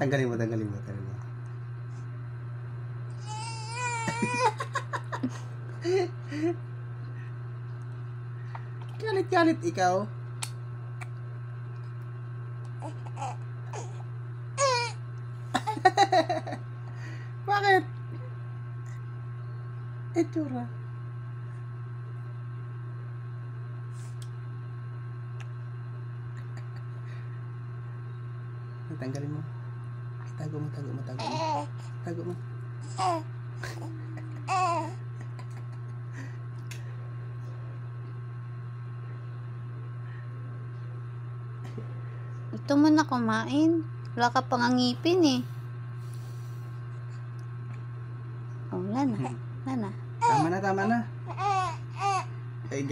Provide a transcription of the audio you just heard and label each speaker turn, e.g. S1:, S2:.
S1: Tanggalin mo, tanggalin mo, tanggalin mo. Galit-galit ikaw. Bakit? Itsura. Tanggalin mo. Tago mo, tago mo, tago mo. Tago mo.
S2: Ito mo na kumain. Wala ka pang ngipin eh. Oh, wala na. Wala na.
S1: Tama na, tama na. Ay,